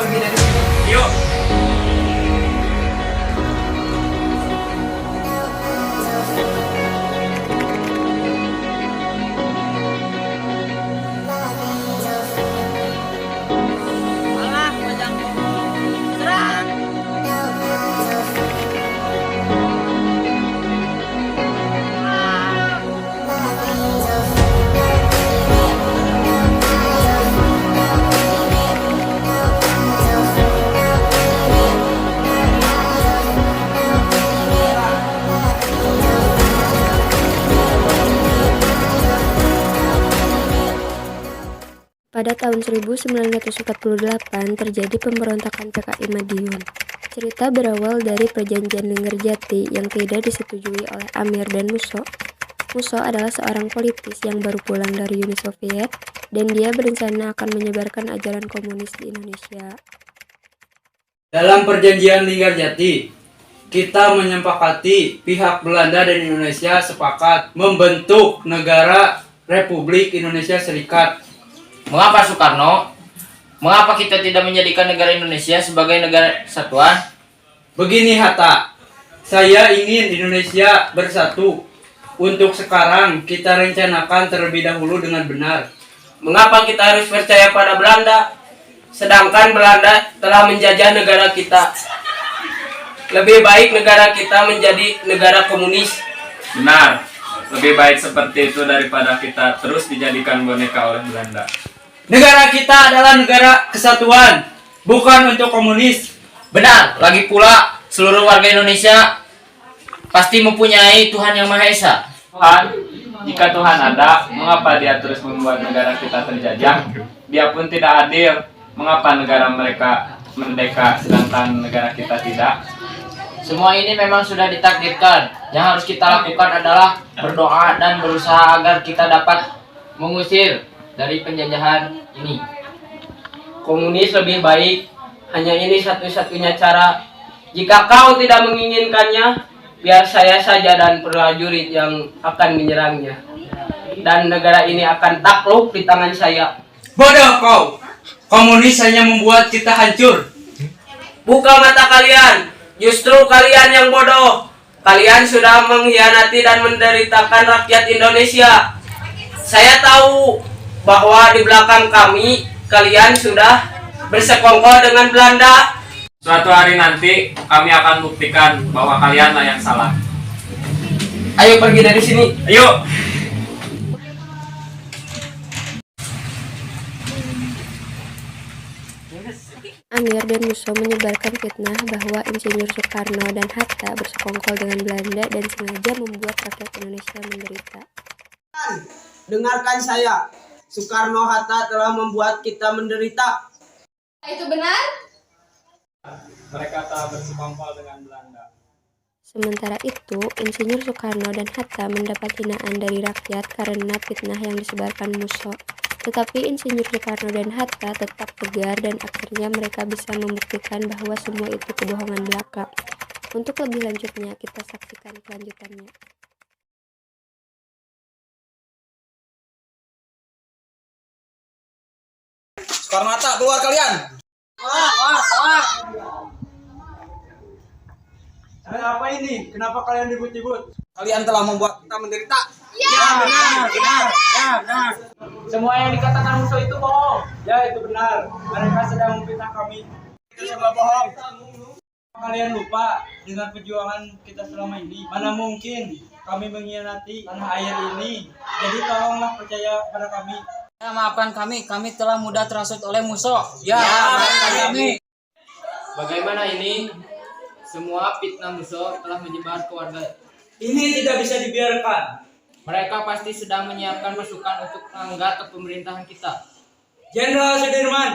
pergi dari sini. Yuk. Malah bajang serang. Pada tahun 1948 terjadi pemberontakan PKI Madiun. Cerita berawal dari perjanjian Linggarjati yang tidak disetujui oleh Amir dan Musso. Musso adalah seorang politis yang baru pulang dari Uni Soviet dan dia berencana akan menyebarkan ajaran komunis di Indonesia. Dalam perjanjian Linggarjati, kita menyepakati pihak Belanda dan Indonesia sepakat membentuk negara Republik Indonesia Serikat. Mengapa Soekarno? Mengapa kita tidak menjadikan negara Indonesia sebagai negara kesatuan? Begini Hatta, saya ingin Indonesia bersatu. Untuk sekarang kita rencanakan terlebih dahulu dengan benar. Mengapa kita harus percaya pada Belanda? Sedangkan Belanda telah menjajah negara kita. Lebih baik negara kita menjadi negara komunis. Benar. Lebih baik seperti itu daripada kita terus dijadikan boneka oleh Belanda. Negara kita adalah negara kesatuan, bukan untuk komunis. Benar, lagi pula seluruh warga Indonesia pasti mempunyai Tuhan Yang Maha Esa. Tuhan, jika Tuhan ada, mengapa Dia terus membuat negara kita terjajah? Dia pun tidak adil. Mengapa negara mereka merdeka sedangkan negara kita tidak? Semua ini memang sudah ditakdirkan. Yang harus kita lakukan adalah berdoa dan berusaha agar kita dapat mengusir dari penjajahan ini. Komunis lebih baik. Hanya ini satu-satunya cara. Jika kau tidak menginginkannya, biar saya saja dan prajurit yang akan menyerangnya. Dan negara ini akan takluk di tangan saya. Bodoh kau! Komunis hanya membuat kita hancur. Buka mata kalian. Justru kalian yang bodoh. Kalian sudah mengkhianati dan menderitakan rakyat Indonesia. Saya tahu bahwa di belakang kami kalian sudah bersekongkol dengan Belanda. Suatu hari nanti kami akan buktikan bahwa kalianlah yang salah. Ayo pergi dari sini. Ayo. Amir dan Musso menyebarkan fitnah bahwa Insinyur Soekarno dan Hatta bersekongkol dengan Belanda dan sengaja membuat rakyat Indonesia menderita. Dengarkan saya, Soekarno-Hatta telah membuat kita menderita. Itu benar? Mereka telah bersekongkol dengan Belanda. Sementara itu, Insinyur Soekarno dan Hatta mendapat hinaan dari rakyat karena fitnah yang disebarkan Musso. Tetapi Insinyur Soekarno dan Hatta tetap tegar dan akhirnya mereka bisa membuktikan bahwa semua itu kebohongan belaka. Untuk lebih lanjutnya, kita saksikan kelanjutannya. Soekarno-Hatta, keluar kalian! Ada apa ini? Kenapa kalian ribut-ribut? Kalian telah membuat kita menderita. Benar. Semua yang dikatakan Musso itu bohong. Ya, itu benar. Mereka sedang memfitnah kami. Itu semua bohong. Kalian lupa dengan perjuangan kita selama ini. Mana mungkin kami mengkhianati tanah air ini. Jadi tolonglah percaya pada kami. Ya, maafkan kami telah mudah terhasut oleh Musso. maafkan kami. Bagaimana ini? Semua fitnah Musso telah menyebar ke warga. Ini tidak bisa dibiarkan. Mereka pasti sedang menyiapkan pasukan untuk melanggar ke pemerintahan kita. Jenderal Sudirman.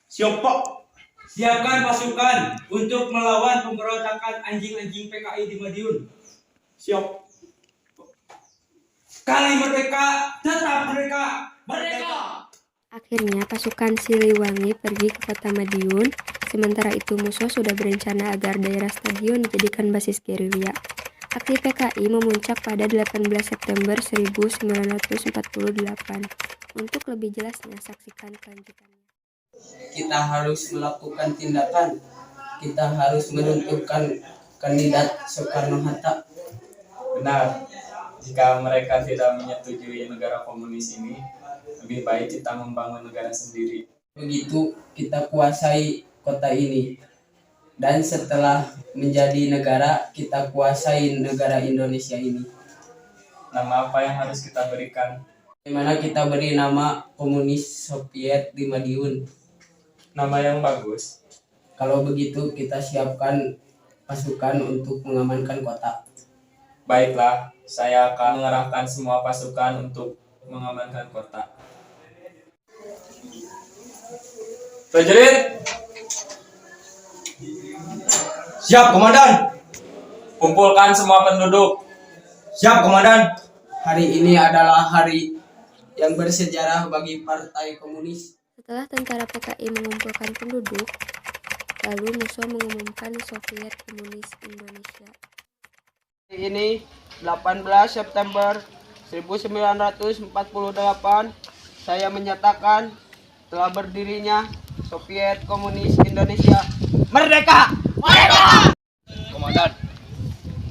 Siapa? Siapkan pasukan untuk melawan pemberontakan anjing-anjing PKI di Madiun. Siap. Kali merdeka, tetap merdeka. Merdeka! Akhirnya pasukan Siliwangi pergi ke kota Madiun, sementara itu Musso sudah berencana agar daerah stadion dijadikan basis gerilya. Aksi PKI memuncak pada 18 September 1948. Untuk lebih jelasnya, saksikan kelanjutannya. Kita harus melakukan tindakan. Kita harus menentukan kandidat Soekarno-Hatta. Benar, jika mereka tidak menyetujui negara komunis ini, lebih baik kita membangun negara sendiri. Begitu kita kuasai kota ini. Dan setelah menjadi negara, kita kuasai negara Indonesia ini. Nama apa yang harus kita berikan? Dimana kita beri nama Komunis Soviet di Madiun. Nama yang bagus. Kalau begitu kita siapkan pasukan untuk mengamankan kota. Baiklah, saya akan mengerahkan semua pasukan untuk mengamankan kota. Prajurit, Siap, Komandan. kumpulkan semua penduduk. Siap, Komandan. Hari ini adalah hari yang bersejarah bagi Partai Komunis. Setelah tentara PKI mengumpulkan penduduk, lalu Musso mengumumkan Soviet Komunis Indonesia. Hari ini 18 September 1948, saya menyatakan telah berdirinya Soviet Komunis Indonesia. Merdeka! Komandan,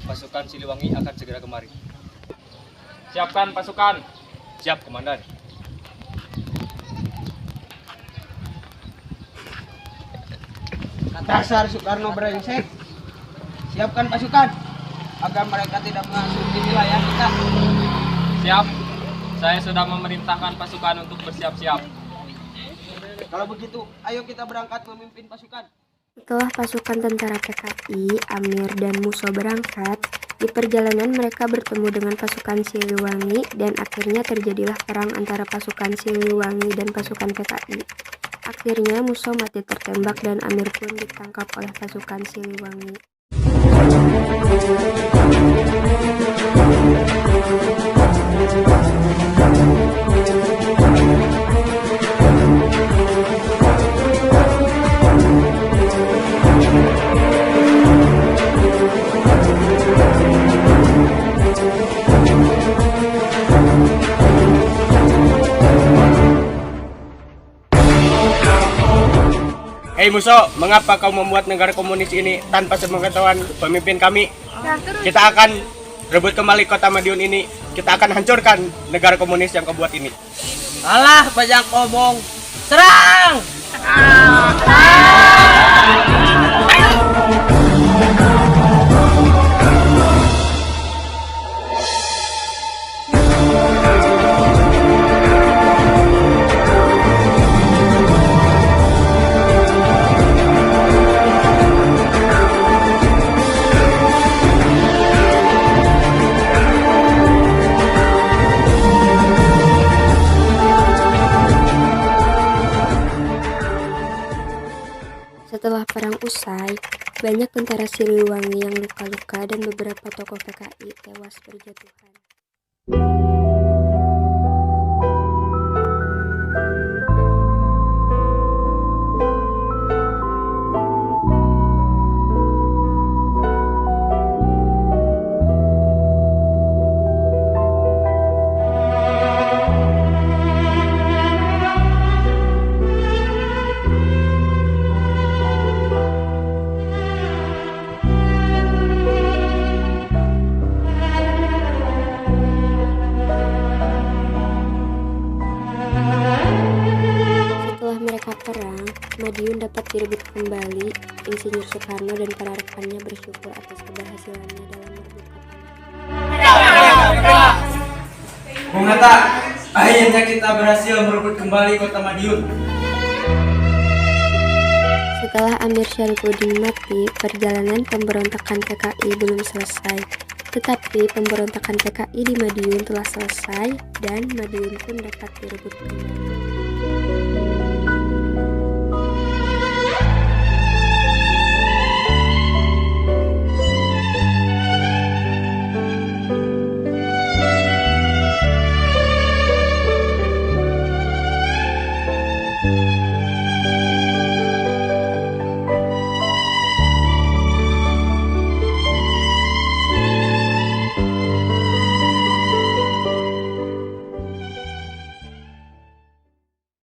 pasukan Siliwangi akan segera kemari. Siapkan pasukan. Siap, Komandan. Dasar Soekarno brengsek. Siapkan pasukan agar mereka tidak masuk di wilayah kita. Siap. Saya sudah memerintahkan pasukan untuk bersiap-siap. Kalau begitu, ayo kita berangkat memimpin pasukan. Setelah pasukan tentara PKI, Amir dan Musso berangkat, di perjalanan mereka bertemu dengan pasukan Siliwangi dan akhirnya terjadilah perang antara pasukan Siliwangi dan pasukan PKI. Akhirnya Musso mati tertembak dan Amir pun ditangkap oleh pasukan Siliwangi. Hei Musso, mengapa kau membuat negara komunis ini tanpa sepengetahuan pemimpin kami? Kita akan rebut kembali kota Madiun ini. Kita akan hancurkan negara komunis yang kau buat ini. Alah, banyak omong. Serang! Setelah perang usai, banyak tentara Siliwangi yang luka-luka dan beberapa tokoh PKI tewas berjatuhan. Perang, Madiun dapat direbut kembali. Insinyur Soekarno dan para rekannya bersyukur atas keberhasilannya dalam merebut kota. Bung Hatta, akhirnya kita berhasil merebut kembali kota Madiun. Setelah Amir Syarifuddin mati, perjalanan pemberontakan PKI belum selesai. Tetapi pemberontakan PKI di Madiun telah selesai dan Madiun pun dapat direbut kembali.